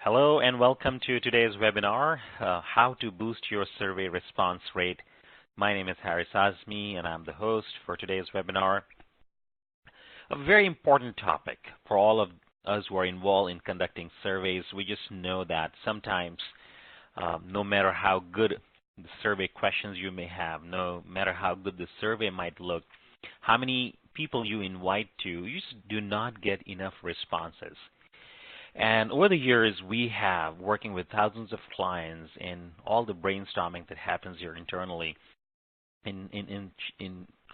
Hello and welcome to today's webinar, How to Boost Your Survey Response Rate. My name is Haris Azmi and I'm the host for today's webinar. A very important topic for all of us who are involved in conducting surveys. We just know that sometimes no matter how good the survey questions you may have, no matter how good the survey might look, how many people you invite to, you just do not get enough responses. And over the years, we have, working with thousands of clients and all the brainstorming that happens here internally in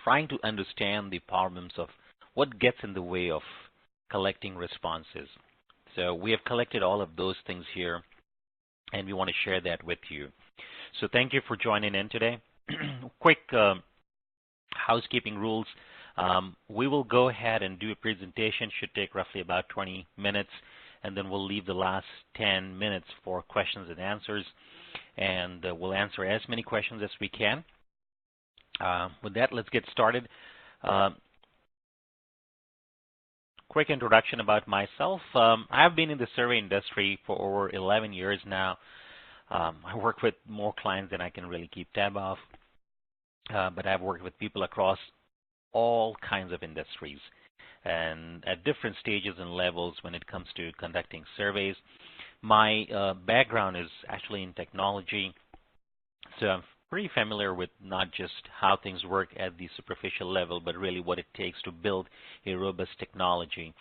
trying to understand the problems of what gets in the way of collecting responses. So we have collected all of those things here, and we want to share that with you. So thank you for joining in today. Quick housekeeping rules. We will go ahead and do a presentation. Should take roughly about 20 minutes. And then we'll leave the last 10 minutes for questions and answers, and we'll answer as many questions as we can. With that, let's get started. Quick introduction about myself. I've been in the survey industry for over 11 years now. I work with more clients than I can really keep tab of, but I've worked with people across all kinds of industries and at different stages and levels when it comes to conducting surveys. My background is actually in technology, so I'm pretty familiar with not just how things work at the superficial level, but really what it takes to build a robust technology.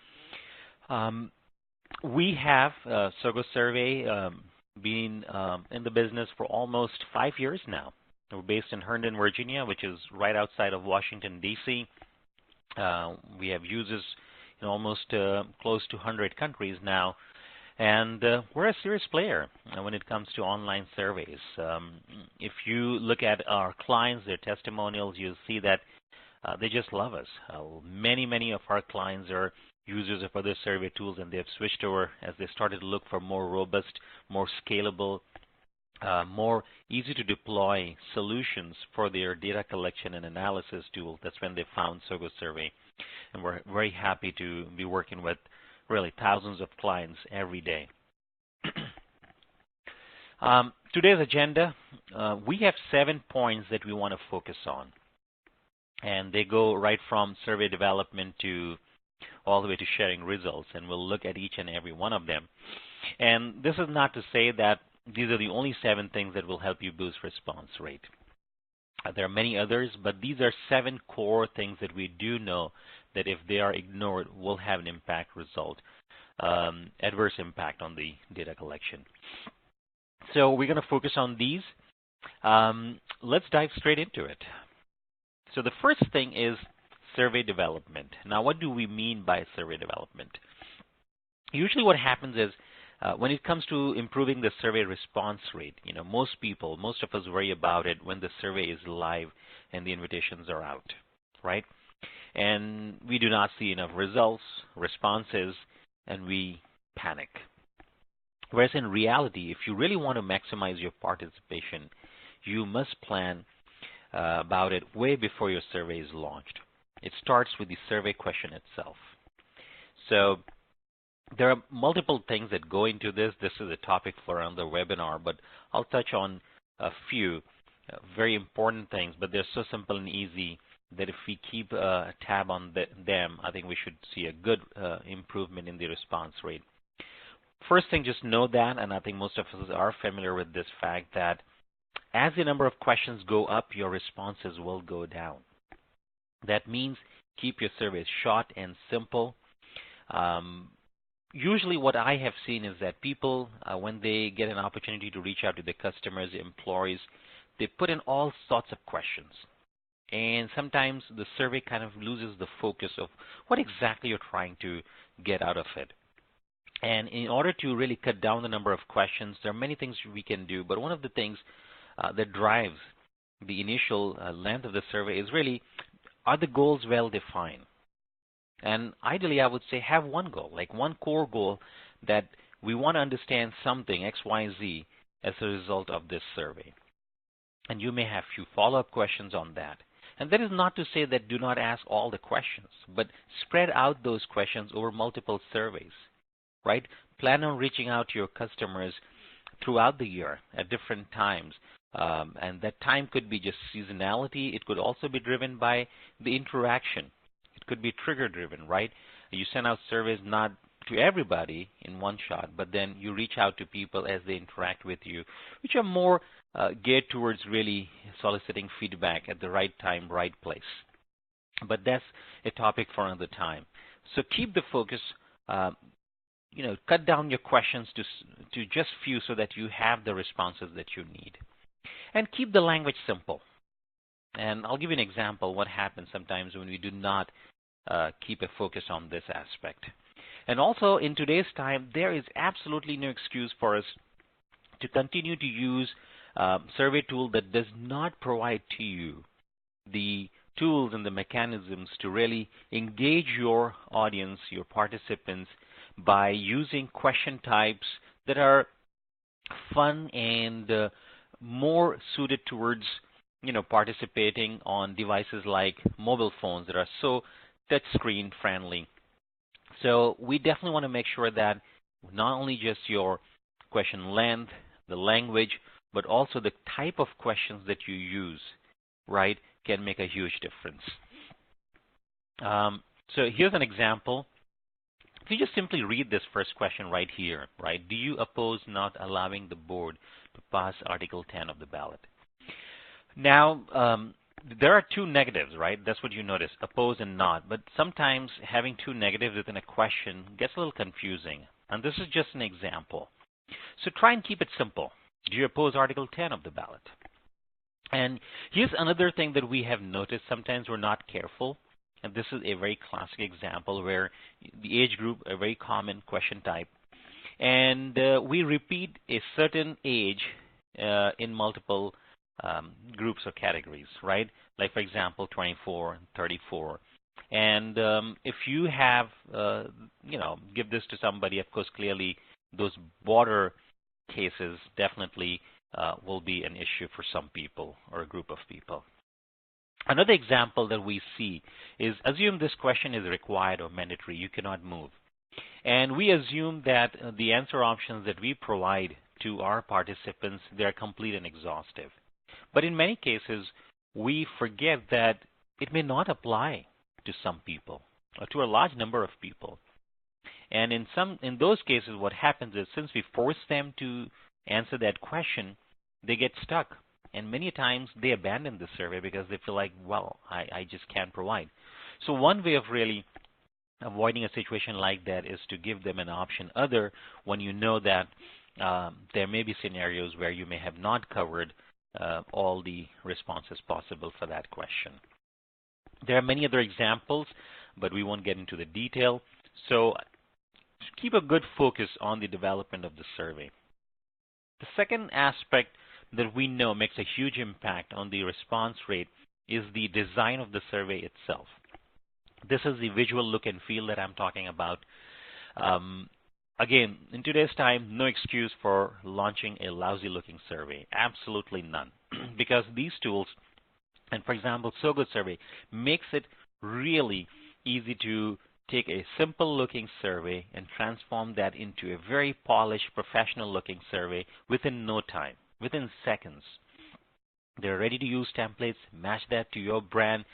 We have SoGoSurvey been in the business for almost 5 years now. We're based in Herndon, Virginia, which is right outside of Washington, D.C. We have users in almost close to 100 countries now, and we're a serious player when it comes to online surveys. If you look at our clients, their testimonials, you'll see that they just love us. Many of our clients are users of other survey tools, and they've switched over as they started to look for more robust, more scalable, more easy to deploy solutions for their data collection and analysis tool. That's when they found SoGoSurvey. And we're very happy to be working with really thousands of clients every day. Today's agenda, we have 7 points that we want to focus on. And they go right from survey development to all the way to sharing results. And we'll look at each and every one of them. And this is not to say that these are the only 7 things that will help you boost response rate. There are many others, but these are 7 core things that we do know that if they are ignored will have an impact result, adverse impact on the data collection. So we're going to focus on these. Let's dive straight into it. So the first thing is survey development. Now, what do we mean by survey development? Usually what happens is when it comes to improving the survey response rate, most of us worry about it when the survey is live and the invitations are out, right? And we do not see enough results, responses, and we panic. Whereas in reality, if you really want to maximize your participation, you must plan about it way before your survey is launched. It starts with the survey question itself. So there are multiple things that go into this. This is a topic for another webinar, but I'll touch on a few very important things, but they're so simple and easy that if we keep a tab on them, I think we should see a good improvement in the response rate. First thing, just know that, and I think most of us are familiar with this fact, that as the number of questions go up, your responses will go down. That means keep your surveys short and simple. Usually what I have seen is that people, when they get an opportunity to reach out to their customers, employees, they put in all sorts of questions. And sometimes the survey kind of loses the focus of what exactly you're trying to get out of it. And in order to really cut down the number of questions, there are many things we can do. But one of the things that drives the initial length of the survey is really, are the goals well defined? And ideally, I would say have one goal, like one core goal that we want to understand something, X, Y, Z, as a result of this survey. And you may have a few follow-up questions on that. And that is not to say that do not ask all the questions, but spread out those questions over multiple surveys, right? Plan on reaching out to your customers throughout the year at different times. And that time could be just seasonality. It could also be driven by the interaction. It could be trigger driven, right? You send out surveys not to everybody in one shot, but then you reach out to people as they interact with you, which are more geared towards really soliciting feedback at the right time, right place. But that's a topic for another time. So keep the focus, cut down your questions to just few so that you have the responses that you need. And keep the language simple. And I'll give you an example what happens sometimes when we do not keep a focus on this aspect. And also in today's time, there is absolutely no excuse for us to continue to use survey tool that does not provide to you the tools and the mechanisms to really engage your audience, your participants, by using question types that are fun and more suited towards participating on devices like mobile phones that are so touchscreen friendly. So we definitely want to make sure that not only just your question length, the language, but also the type of questions that you use, right, can make a huge difference. So here's an example. If you just simply read this first question right here, right, do you oppose not allowing the board to pass Article 10 of the ballot? Now, there are two negatives, right? That's what you notice, oppose and not. But sometimes having two negatives within a question gets a little confusing. And this is just an example. So try and keep it simple. Do you oppose Article 10 of the ballot? And here's another thing that we have noticed. Sometimes we're not careful. And this is a very classic example where the age group, a very common question type. And we repeat a certain age in multiple groups or categories, right? Like, for example, 24, 34. And if you have, give this to somebody, of course, clearly those border cases definitely will be an issue for some people or a group of people. Another example that we see is assume this question is required or mandatory. You cannot move. And we assume that the answer options that we provide to our participants, they're complete and exhaustive. But in many cases, we forget that it may not apply to some people or to a large number of people. And in those cases, what happens is since we force them to answer that question, they get stuck. And many times they abandon the survey because they feel like, well, I just can't provide. So one way of really avoiding a situation like that is to give them an option other when you know that there may be scenarios where you may have not covered all the responses possible for that question. There are many other examples, but we won't get into the detail. So keep a good focus on the development of the survey. The second aspect that we know makes a huge impact on the response rate is the design of the survey itself. This is the visual look and feel that I'm talking about. Again, in today's time, no excuse for launching a lousy-looking survey. Absolutely none. Because these tools, and for example, SoGoSurvey, makes it really easy to take a simple-looking survey and transform that into a very polished, professional-looking survey within no time, within seconds. They're ready-to-use templates. Match that to your brand,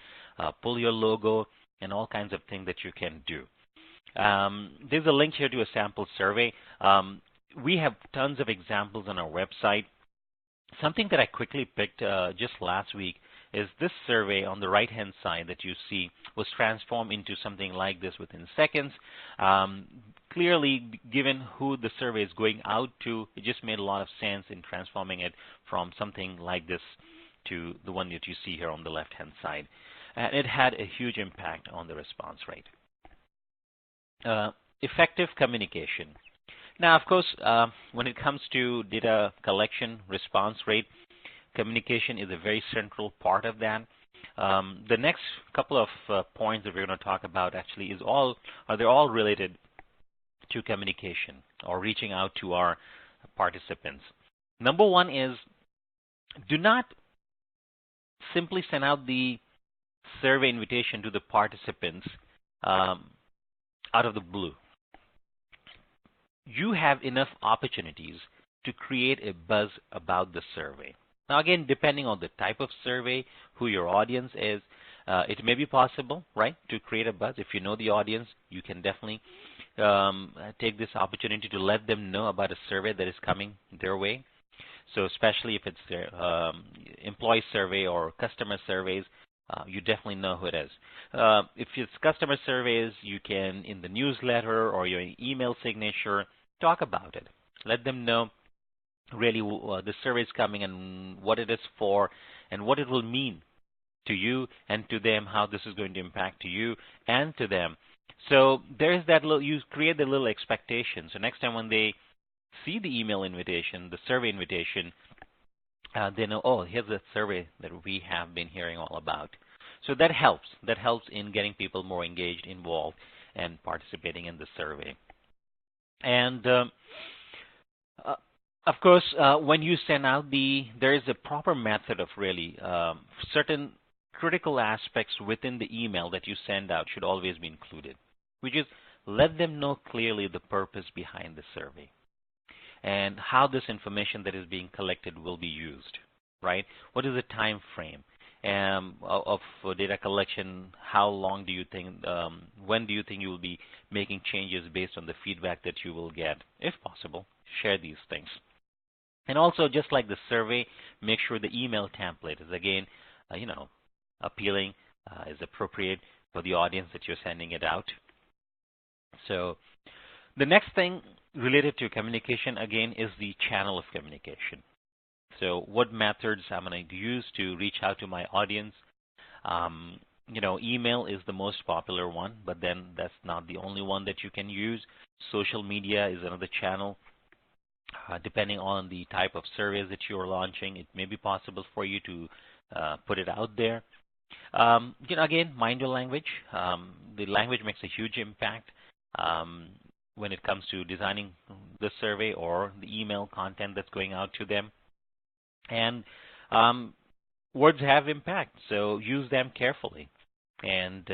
pull your logo, and all kinds of things that you can do. There's a link here to a sample survey. We have tons of examples on our website. Something that I quickly picked just last week is this survey on the right-hand side that you see was transformed into something like this within seconds. Clearly, given who the survey is going out to, it just made a lot of sense in transforming it from something like this to the one that you see here on the left-hand side. And it had a huge impact on the response rate. Effective communication. Now, of course, when it comes to data collection response rate, communication is a very central part of that. The next couple of points that we're going to talk about actually they're all related to communication or reaching out to our participants. Number one is do not simply send out the survey invitation to the participants out of the blue. you have enough opportunities to create a buzz about the survey. Now, again, depending on the type of survey, who your audience is, it may be possible, right, to create a buzz. If you know the audience, you can definitely take this opportunity to let them know about a survey that is coming their way. So especially if it's their employee survey or customer surveys, you definitely know who it is. If it's customer surveys, you can, in the newsletter or your email signature, talk about it. Let them know really the survey is coming and what it is for and what it will mean to you and to them, how this is going to impact to you and to them. So there's that little, you create the little expectation. So next time when they see the email invitation, the survey invitation, they know, oh, here's the survey that we have been hearing all about. So that helps. That helps in getting people more engaged, involved, and participating in the survey. And of course, when you send out there is a proper method of really certain critical aspects within the email that you send out should always be included, which is let them know clearly the purpose behind the survey and how this information that is being collected will be used, right? What is the time frame of data collection? How long do you think, when do you think you will be making changes based on the feedback that you will get? If possible, share these things. And also, just like the survey, make sure the email template is, again, appealing, is appropriate for the audience that you're sending it out. So the next thing related to communication, again, is the channel of communication. So what methods I'm going to use to reach out to my audience. Email is the most popular one, but then that's not the only one that you can use. Social media is another channel. Depending on the type of surveys that you're launching, it may be possible for you to put it out there. Again, mind your language. The language makes a huge impact when it comes to designing the survey or the email content that's going out to them. And words have impact, so use them carefully. And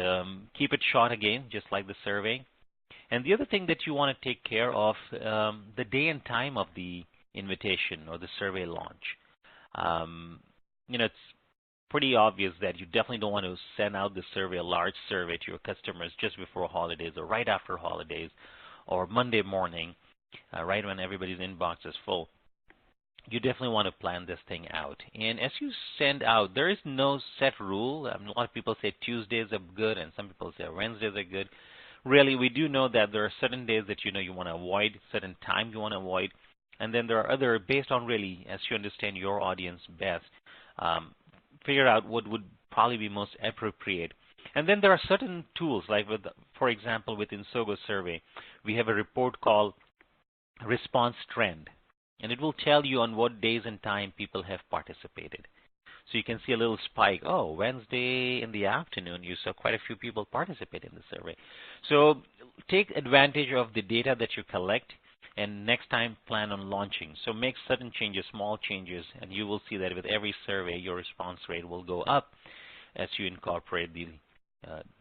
keep it short, again, just like the survey. And the other thing that you want to take care of, the day and time of the invitation or the survey launch. It's pretty obvious that you definitely don't want to send out the survey, a large survey to your customers just before holidays or right after holidays or Monday morning, right when everybody's inbox is full. You definitely want to plan this thing out. And as you send out, there is no set rule. A lot of people say Tuesdays are good and some people say Wednesdays are good. Really, we do know that there are certain days that you want to avoid, certain times you want to avoid, and then there are other, based on really, as you understand your audience best, figure out what would probably be most appropriate. And then there are certain tools, like for example, within SoGoSurvey, we have a report called Response Trend, and it will tell you on what days and time people have participated. So you can see a little spike. Oh, Wednesday in the afternoon, you saw quite a few people participate in the survey. So take advantage of the data that you collect, and next time plan on launching. So make certain changes, small changes, and you will see that with every survey, your response rate will go up as you incorporate the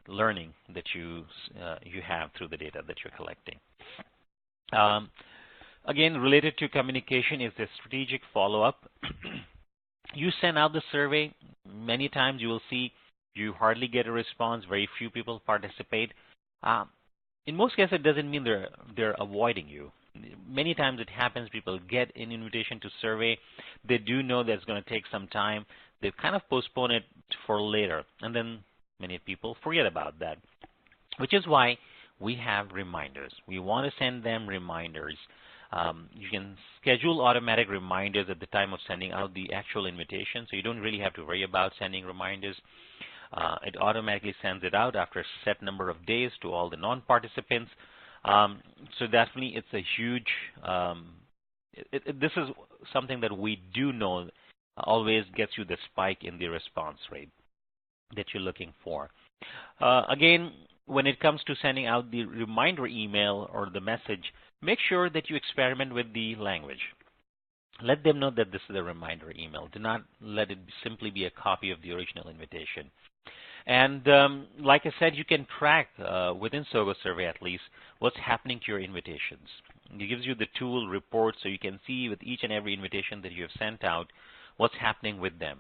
learning that you have through the data that you're collecting. Again, related to communication is the strategic follow-up. You send out the survey, many times you will see you hardly get a response, very few people participate. In most cases, it doesn't mean they're avoiding you. Many times it happens, people get an invitation to survey, they do know that it's going to take some time, they kind of postpone it for later, and then many people forget about that, which is why we have reminders. We want to send them reminders. You can schedule automatic reminders at the time of sending out the actual invitation, so you don't really have to worry about sending reminders. It automatically sends it out after a set number of days to all the non-participants. So definitely it's a huge, this is something that we do know always gets you the spike in the response rate that you're looking for. Again, when it comes to sending out the reminder email or the message, make sure that you experiment with the language. Let them know that this is a reminder email. Do not let it simply be a copy of the original invitation. And like I said, you can track within SoGoSurvey at least what's happening to your invitations. It gives you the tool report so you can see with each and every invitation that you have sent out what's happening with them.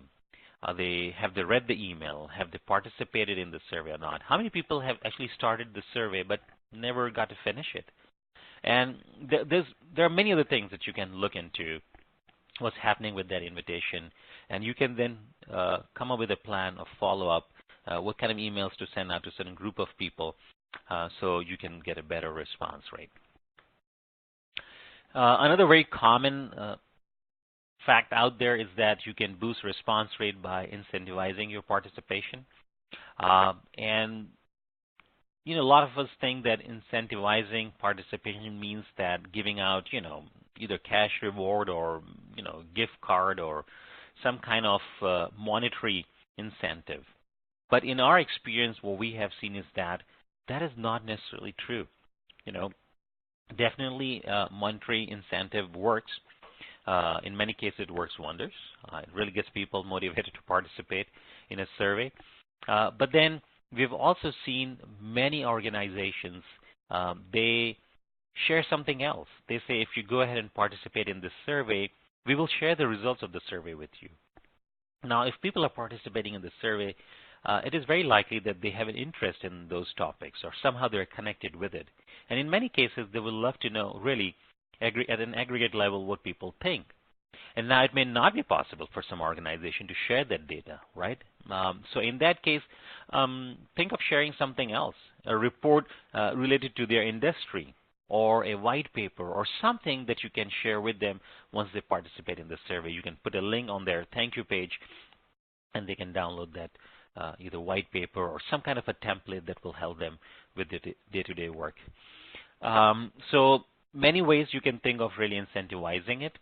Have they read the email? Have they participated in the survey or not? How many people have actually started the survey but never got to finish it? And there are many other things that you can look into what's happening with that invitation, and you can then come up with a plan of follow-up, what kind of emails to send out to a certain group of people so you can get a better response rate. Another very common fact out there is that you can boost response rate by incentivizing your participation. And a lot of us think that incentivizing participation means that giving out, either cash reward or, gift card or some kind of monetary incentive. But in our experience, what we have seen is that that is not necessarily true. Definitely monetary incentive works. In many cases, it works wonders. It really gets people motivated to participate in a survey. But then we've also seen many organizations, they share something else. They say, if you go ahead and participate in this survey, we will share the results of the survey with you. Now, if people are participating in the survey, it is very likely that they have an interest in those topics or somehow they're connected with it. And in many cases, they will love to know really at an aggregate level what people think. And now it may not be possible for some organization to share that data, right? So in that case, think of sharing something else, a report related to their industry or a white paper or something that you can share with them once they participate in the survey. You can put a link on their thank you page and they can download that either white paper or some kind of a template that will help them with the day-to-day work. So many ways you can think of really incentivizing it.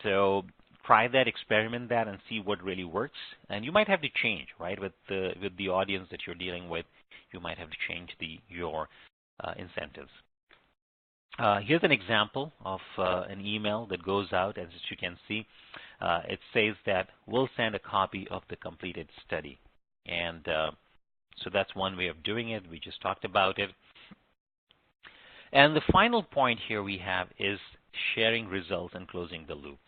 So try that, experiment that, and see what really works. And you might have to change, right, with the audience that you're dealing with. You might have to change your incentives. Here's an example of an email that goes out, as you can see. It says that we'll send a copy of the completed study. And so that's one way of doing it. We just talked about it. And the final point here we have is sharing results and closing the loop.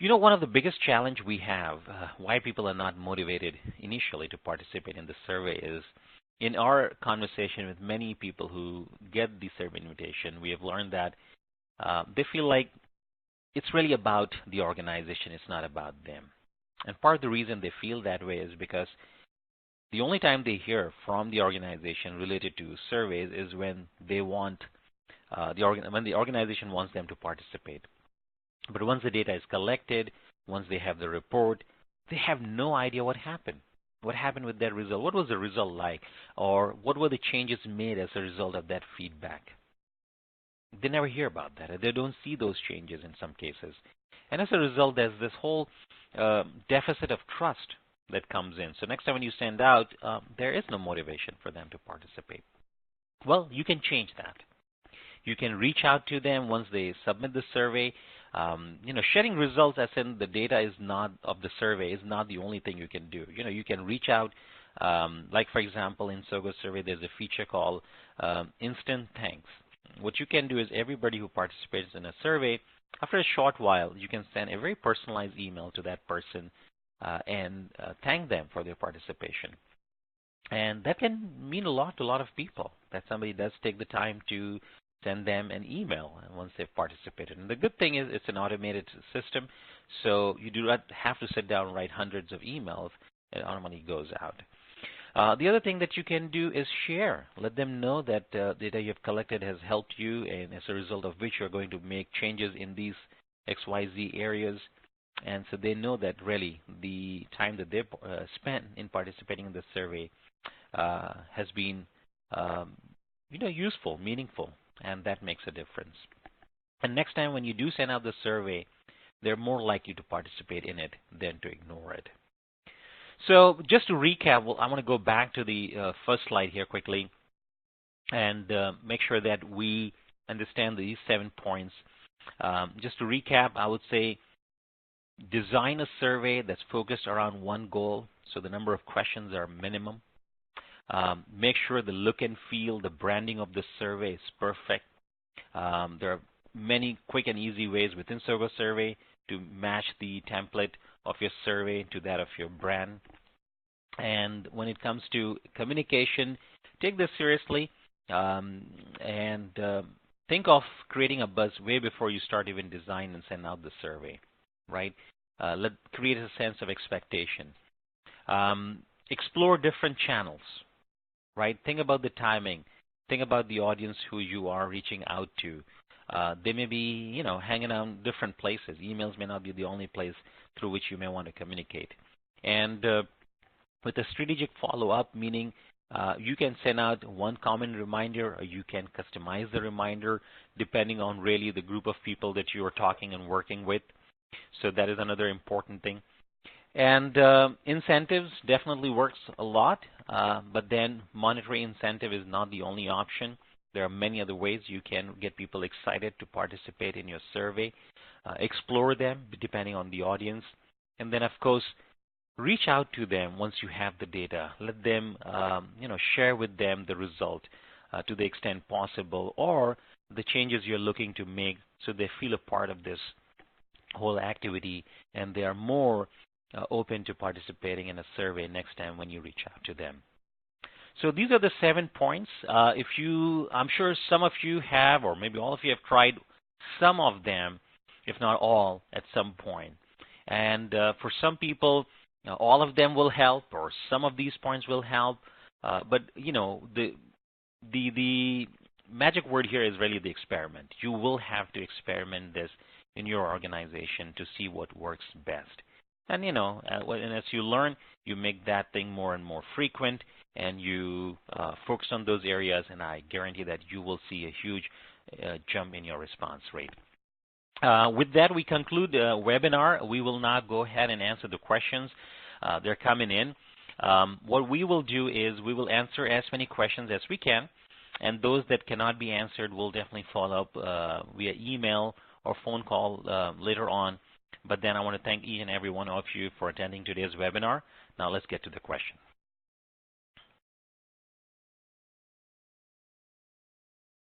One of the biggest challenge we have, why people are not motivated initially to participate in the survey is, in our conversation with many people who get the survey invitation, we have learned that they feel like it's really about the organization, it's not about them. And part of the reason they feel that way is because the only time they hear from the organization related to surveys is when they want when the organization wants them to participate. But once the data is collected, once they have the report, they have no idea what happened. What happened with that result? What was the result like? Or what were the changes made as a result of that feedback? They never hear about that. They don't see those changes in some cases. And as a result, there's this whole deficit of trust that comes in. So next time when you send out, there is no motivation for them to participate. Well, you can change that. You can reach out to them once they submit the survey. Sharing results, as in the data is not of the survey, is not the only thing you can do. You can reach out, like for example, in SoGoSurvey, there's a feature called Instant Thanks. What you can do is everybody who participates in a survey, after a short while, you can send a very personalized email to that person and thank them for their participation. And that can mean a lot to a lot of people, that somebody does take the time to send them an email once they've participated. And the good thing is it's an automated system, so you do not have to sit down and write hundreds of emails. It automatically goes out. The other thing that you can do is share. Let them know that data you've collected has helped you, and as a result of which you're going to make changes in these XYZ areas. And so they know that really the time that they've spent in participating in the survey has been useful, meaningful, and that makes a difference. And next time when you do send out the survey, they're more likely to participate in it than to ignore it. So just to recap, I want to go back to the first slide here quickly and make sure that we understand these 7 points. Just to recap, I would say design a survey that's focused around one goal, so the number of questions are minimum. Make sure the look and feel, the branding of the survey is perfect. There are many quick and easy ways within SoGoSurvey to match the template of your survey to that of your brand. And when it comes to communication, take this seriously and think of creating a buzz way before you start even design and send out the survey, right? Create a sense of expectation. Explore different channels, right? Think about the timing. Think about the audience who you are reaching out to. They may be, hanging out different places. Emails may not be the only place through which you may want to communicate. And with a strategic follow-up, meaning you can send out one common reminder, or you can customize the reminder depending on really the group of people that you are talking and working with. So that is another important thing. And incentives definitely works a lot, but then monetary incentive is not the only option. There are many other ways you can get people excited to participate in your survey. Explore them depending on the audience. And then, of course, reach out to them once you have the data. Let them, share with them the result to the extent possible, or the changes you're looking to make so they feel a part of this whole activity and they are more open to participating in a survey next time when you reach out to them. So these are the 7 points. I'm sure some of you have, or maybe all of you have tried some of them, if not all, at some point. And for some people, all of them will help, or some of these points will help. But the magic word here is really the experiment. You will have to experiment this in your organization to see what works best. And and as you learn, you make that thing more and more frequent, and you focus on those areas, and I guarantee that you will see a huge jump in your response rate. With that, we conclude the webinar. We will now go ahead and answer the questions. They're coming in. What we will do is we will answer as many questions as we can, and those that cannot be answered, we'll definitely follow up via email or phone call later on. But then I want to thank each and every one of you for attending today's webinar. Now let's get to the question.